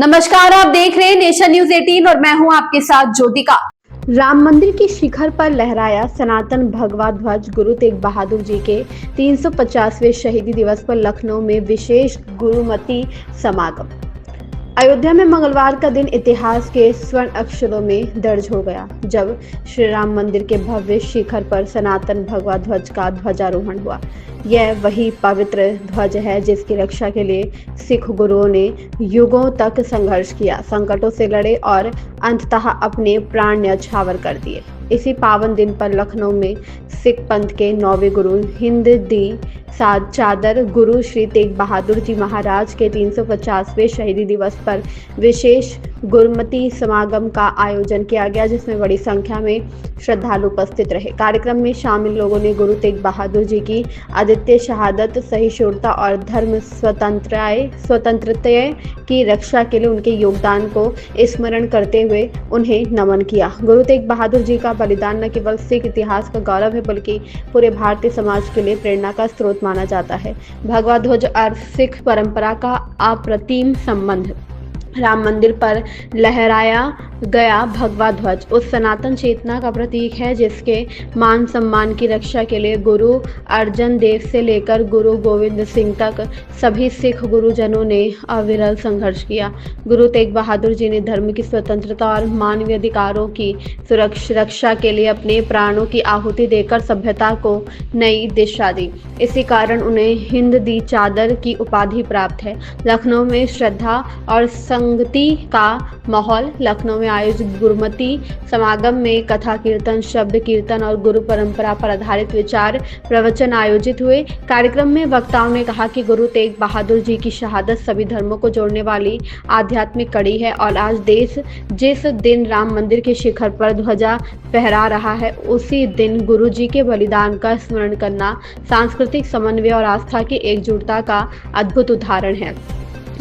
नमस्कार, आप देख रहे हैं नेशन न्यूज 18 और मैं हूं आपके साथ ज्योतिका। राम मंदिर के शिखर पर लहराया सनातन भगवा ध्वज। गुरु तेग बहादुर जी के 350वें शहीदी दिवस पर लखनऊ में विशेष गुरुमति समागम। अयोध्या में मंगलवार का दिन इतिहास के स्वर्ण अक्षरों में दर्ज हो गया, जब श्री राम मंदिर के भव्य शिखर पर सनातन भगवा ध्वज का ध्वजारोहण हुआ। यह वही पवित्र ध्वज है जिसकी रक्षा के लिए सिख गुरुओं ने युगों तक संघर्ष किया, संकटों से लड़े और अंततः अपने प्राण न्यौछावर कर दिए। इसी पावन दिन पर लखनऊ में सिख पंथ के 9वें गुरु हिंद दी साध चादर गुरु श्री तेग बहादुर जी महाराज के 350वें शहीदी दिवस पर विशेष गुरुमति समागम का आयोजन किया गया, जिसमें बड़ी संख्या में श्रद्धालु उपस्थित रहे। कार्यक्रम में शामिल लोगों ने गुरु तेग बहादुर जी की अद्वितीय शहादत, सहिष्णुता और धर्म स्वतंत्रता की रक्षा के लिए उनके योगदान को स्मरण करते हुए उन्हें नमन किया। गुरु तेग बहादुर जी का बलिदान न केवल सिख इतिहास का गौरव है, बल्कि पूरे भारतीय समाज के लिए प्रेरणा का स्रोत माना जाता है। भगवा ध्वज और सिख परंपरा का अप्रतिम संबंध। राम मंदिर पर लहराया गया भगवा ध्वज उस सनातन चेतना का प्रतीक है जिसके मान सम्मान की रक्षा के लिए गुरु अर्जन देव से लेकर गुरु गोविंद सिंह तक सभी सिख गुरुजनों ने अविरल संघर्ष किया। गुरु तेग बहादुर जी ने धर्म की स्वतंत्रता और मानवीय अधिकारों की रक्षा के लिए अपने प्राणों की आहुति देकर सभ्यता को नई दिशा दी। इसी कारण उन्हें हिंद दी चादर की उपाधि प्राप्त है। लखनऊ में श्रद्धा और संगति का माहौल। लखनऊ में आयोजित गुरुमति समागम में कथा कीर्तन, शब्द कीर्तन और गुरु परंपरा पर आधारित विचार प्रवचन आयोजित हुए। कार्यक्रम में वक्ताओं ने कहा कि गुरु तेग बहादुर जी की शहादत सभी धर्मों को जोड़ने वाली आध्यात्मिक कड़ी है और आज देश जिस दिन राम मंदिर के शिखर पर ध्वजा फहरा रहा है, उसी दिन गुरु जी के बलिदान का स्मरण करना सांस्कृतिक समन्वय और आस्था की एकजुटता का अद्भुत उदाहरण है।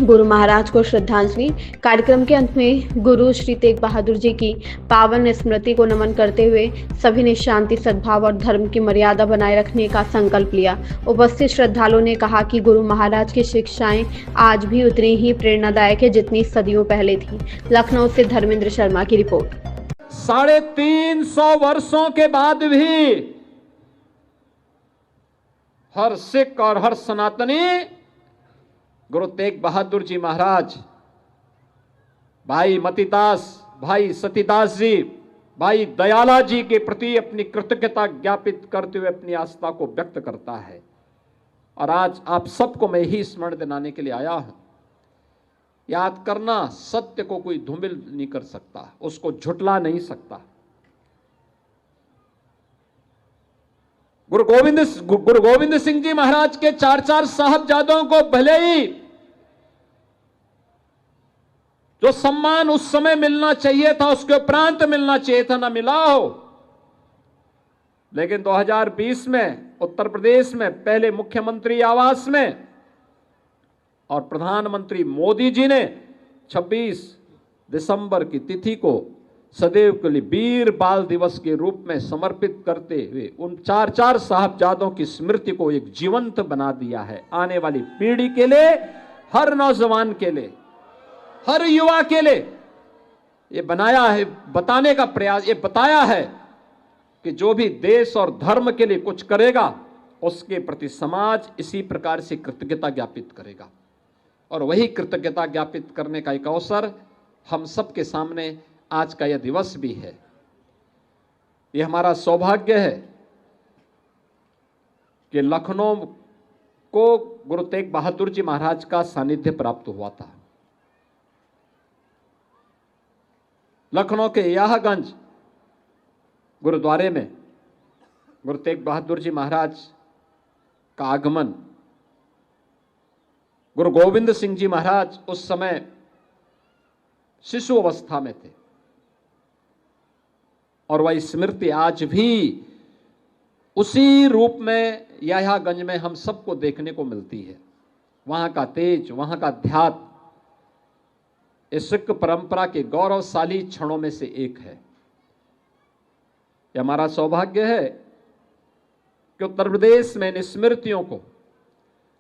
गुरु महाराज को श्रद्धांजलि। कार्यक्रम के अंत में गुरु श्री तेग बहादुर जी की पावन स्मृति को नमन करते हुए सभी ने शांति, सद्भाव और धर्म की मर्यादा बनाए रखने का संकल्प लिया। उपस्थित श्रद्धालुओं ने कहा कि गुरु महाराज की शिक्षाएं आज भी उतनी ही प्रेरणादायक है जितनी सदियों पहले थी। लखनऊ से धर्मेंद्र शर्मा की रिपोर्ट। 350 वर्षों के बाद भी हर सिख और हर सनातनी गुरु तेग बहादुर जी महाराज, भाई मतीदास, भाई सतीदास जी, भाई दयाला जी के प्रति अपनी कृतज्ञता ज्ञापित करते हुए अपनी आस्था को व्यक्त करता है। और आज आप सबको मैं ही स्मरण दिलाने के लिए आया हूं। याद करना, सत्य को कोई धूमिल नहीं कर सकता, उसको झुटला नहीं सकता। गुरु गोविंद सिंह जी महाराज के 4 साहबजादों को भले ही जो सम्मान उस समय मिलना चाहिए था, उसके उपरांत मिलना चाहिए था, ना मिला हो, लेकिन 2020 में उत्तर प्रदेश में पहले मुख्यमंत्री आवास में और प्रधानमंत्री मोदी जी ने 26 दिसंबर की तिथि को सदैव के लिए वीर बाल दिवस के रूप में समर्पित करते हुए उन 4 साहबजादों की स्मृति को एक जीवंत बना दिया है। आने वाली पीढ़ी के लिए, हर नौजवान के लिए, हर युवा के लिए ये बनाया है, बताने का प्रयास, ये बताया है कि जो भी देश और धर्म के लिए कुछ करेगा उसके प्रति समाज इसी प्रकार से कृतज्ञता ज्ञापित करेगा। और वही कृतज्ञता ज्ञापित करने का एक अवसर हम सबके सामने आज का यह दिवस भी है। यह हमारा सौभाग्य है कि लखनऊ को गुरु तेग बहादुर जी महाराज का सानिध्य प्राप्त हुआ था। लखनऊ के याहगंज गुरुद्वारे में गुरु तेग बहादुर जी महाराज का आगमन, गुरु गोविंद सिंह जी महाराज उस समय शिशु अवस्था में थे और वह स्मृति आज भी उसी रूप में याहगंज में हम सबको देखने को मिलती है। वहां का तेज, वहां का अध्यात्म इस सिख परंपरा के गौरवशाली क्षणों में से एक है। यह हमारा सौभाग्य है कि उत्तर प्रदेश में इन स्मृतियों को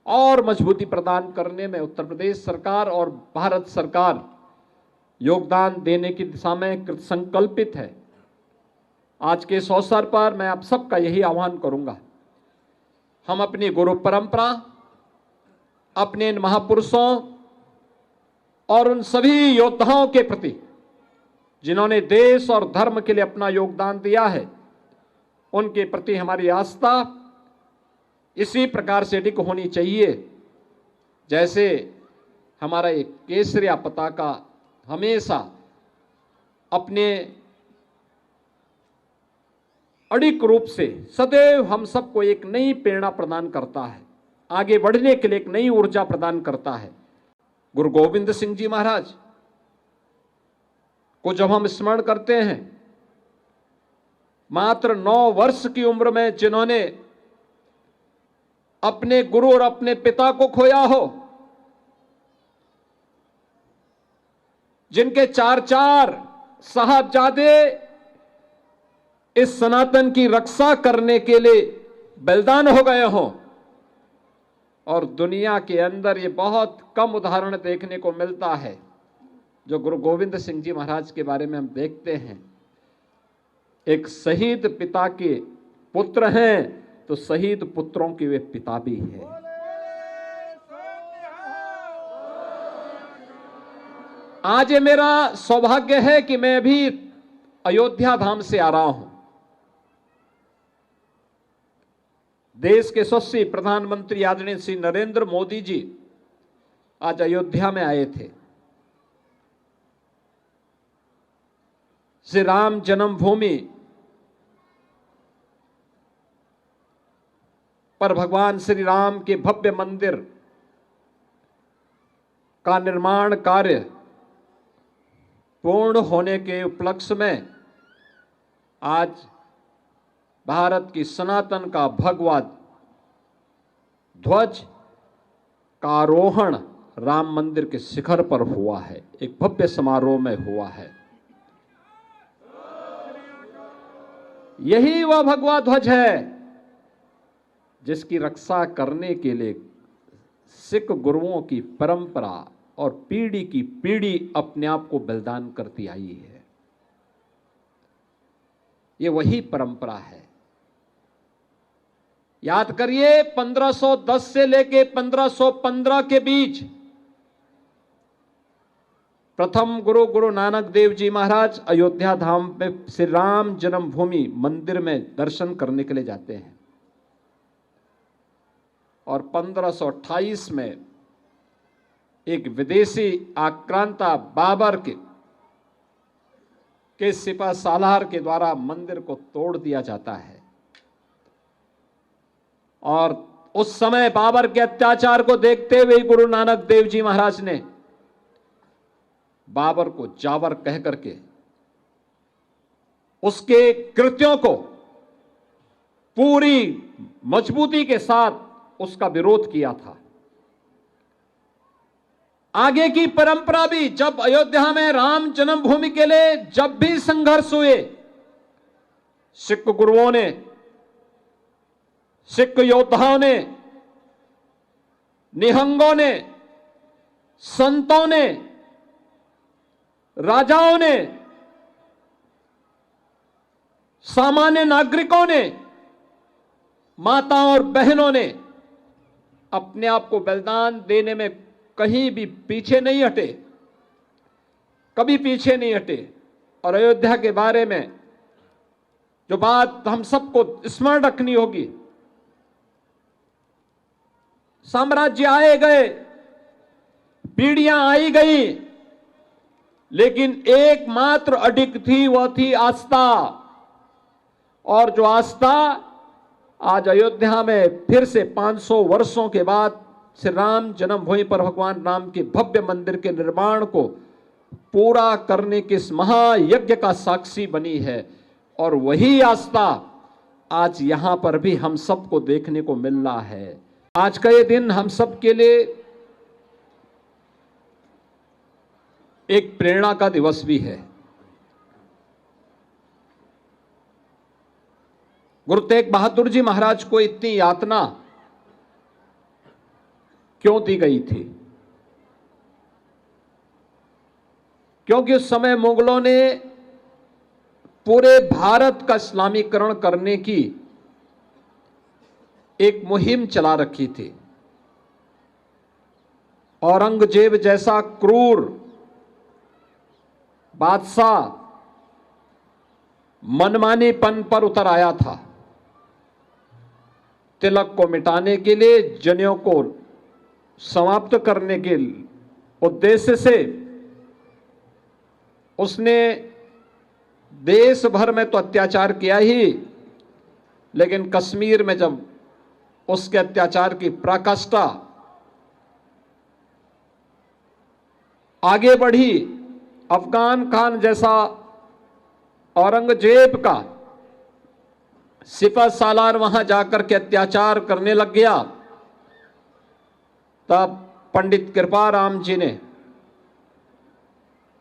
और मजबूती प्रदान करने में उत्तर प्रदेश सरकार और भारत सरकार योगदान देने की दिशा में कृत संकल्पित है। आज के इस अवसर पर मैं आप सबका यही आह्वान करूंगा, हम अपनी गुरु परंपरा, अपने इन महापुरुषों और उन सभी योद्धाओं के प्रति जिन्होंने देश और धर्म के लिए अपना योगदान दिया है, उनके प्रति हमारी आस्था इसी प्रकार से अडिग होनी चाहिए जैसे हमारा एक केसरिया पताका हमेशा अपने अडिग रूप से सदैव हम सबको एक नई प्रेरणा प्रदान करता है, आगे बढ़ने के लिए एक नई ऊर्जा प्रदान करता है। गुरु गोविंद सिंह जी महाराज को जब हम स्मरण करते हैं, मात्र 9 वर्ष की उम्र में जिन्होंने अपने गुरु और अपने पिता को खोया हो, जिनके 4 साहबजादे इस सनातन की रक्षा करने के लिए बलिदान हो गए हों, और दुनिया के अंदर ये बहुत कम उदाहरण देखने को मिलता है जो गुरु गोविंद सिंह जी महाराज के बारे में हम देखते हैं। एक शहीद पिता के पुत्र हैं तो शहीद पुत्रों के वे पिता भी हैं। आज ये मेरा सौभाग्य है कि मैं अभी अयोध्या धाम से आ रहा हूं। देश के यशस्वी प्रधानमंत्री आदरणीय श्री नरेंद्र मोदी जी आज अयोध्या में आए थे। श्री राम जन्मभूमि पर भगवान श्री राम के भव्य मंदिर का निर्माण कार्य पूर्ण होने के उपलक्ष्य में आज भारत की सनातन का भगवा ध्वज का आरोहण राम मंदिर के शिखर पर हुआ है, एक भव्य समारोह में हुआ है। यही वह भगवा ध्वज है जिसकी रक्षा करने के लिए सिख गुरुओं की परंपरा और पीढ़ी की पीढ़ी अपने आप को बलिदान करती आई है। ये वही परंपरा है। याद करिए 1510 से लेके 1515 के बीच प्रथम गुरु नानक देव जी महाराज अयोध्या धाम में श्री राम जन्मभूमि मंदिर में दर्शन करने के लिए जाते हैं, और 1528 में एक विदेशी आक्रांता बाबर के सिपह सालार के द्वारा मंदिर को तोड़ दिया जाता है। और उस समय बाबर के अत्याचार को देखते हुए गुरु नानक देव जी महाराज ने बाबर को जावर कह करके उसके कृत्यों को पूरी मजबूती के साथ उसका विरोध किया था। आगे की परंपरा भी, जब अयोध्या में राम जन्मभूमि के लिए जब भी संघर्ष हुए, सिख गुरुओं ने, सिख योद्धाओं ने, निहंगों ने, संतों ने, राजाओं ने, सामान्य नागरिकों ने, माताओं और बहनों ने अपने आप को बलिदान देने में कहीं भी पीछे नहीं हटे, कभी पीछे नहीं हटे। और अयोध्या के बारे में जो बात हम सबको स्मरण रखनी होगी, साम्राज्य आए गए, पीढ़ियां आई गई, लेकिन एकमात्र अडिग थी, वह थी आस्था। और जो आस्था आज अयोध्या में फिर से 500 वर्षों के बाद श्री राम जन्मभूमि पर भगवान राम के भव्य मंदिर के निर्माण को पूरा करने के इस महायज्ञ का साक्षी बनी है। और वही आस्था आज यहां पर भी हम सबको देखने को मिल रहा है। आज का ये दिन हम सब के लिए एक प्रेरणा का दिवस भी है। गुरु तेग बहादुर जी महाराज को इतनी यातना क्यों दी गई थी? क्योंकि उस समय मुगलों ने पूरे भारत का इस्लामीकरण करने की एक मुहिम चला रखी थी। औरंगजेब जैसा क्रूर बादशाह मनमानीपन पर उतर आया था। तिलक को मिटाने के लिए, जनेऊ को समाप्त करने के उद्देश्य से उसने देश भर में तो अत्याचार किया ही, लेकिन कश्मीर में जब उसके अत्याचार की पराकाष्ठा आगे बढ़ी, अफगान खान जैसा औरंगजेब का सिपह सालार वहां जाकर के अत्याचार करने लग गया, तब पंडित कृपाराम जी ने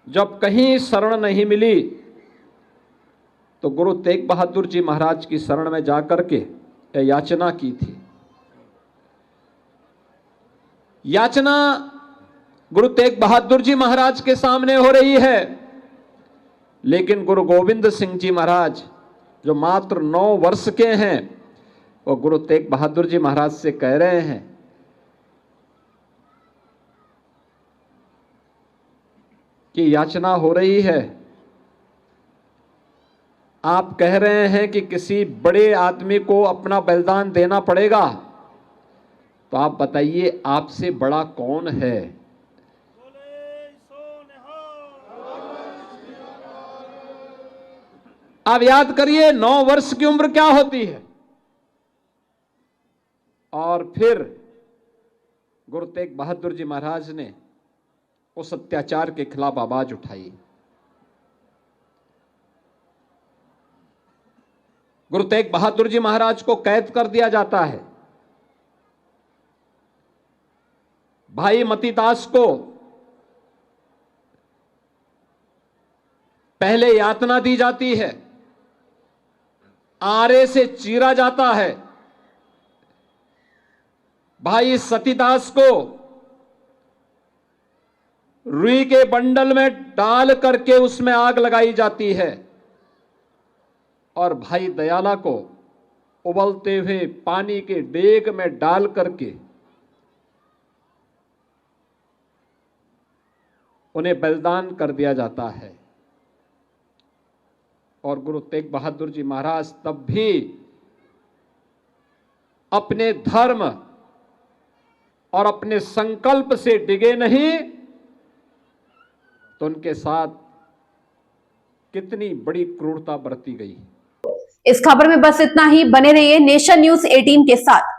जब कहीं शरण नहीं मिली तो गुरु तेग बहादुर जी महाराज की शरण में जाकर के याचना की थी। याचना गुरु तेग बहादुर जी महाराज के सामने हो रही है, लेकिन गुरु गोविंद सिंह जी महाराज जो मात्र 9 वर्ष के हैं, वो गुरु तेग बहादुर जी महाराज से कह रहे हैं कि याचना हो रही है, आप कह रहे हैं कि किसी बड़े आदमी को अपना बलिदान देना पड़ेगा, तो आप बताइए आपसे बड़ा कौन है। आप याद करिए 9 वर्ष की उम्र क्या होती है। और फिर गुरु तेग बहादुर जी महाराज ने उस अत्याचार के खिलाफ आवाज उठाई। गुरु तेग बहादुर जी महाराज को कैद कर दिया जाता है। भाई मतीदास को पहले यातना दी जाती है, आरे से चीरा जाता है। भाई सतीदास को रुई के बंडल में डाल करके उसमें आग लगाई जाती है, और भाई दयाला को उबलते हुए पानी के डेग में डाल करके उन्हें बलिदान कर दिया जाता है। और गुरु तेग बहादुर जी महाराज तब भी अपने धर्म और अपने संकल्प से डिगे नहीं, तो उनके साथ कितनी बड़ी क्रूरता बरती गई। इस खबर में बस इतना ही। बने रहिए नेशन न्यूज 18 के साथ।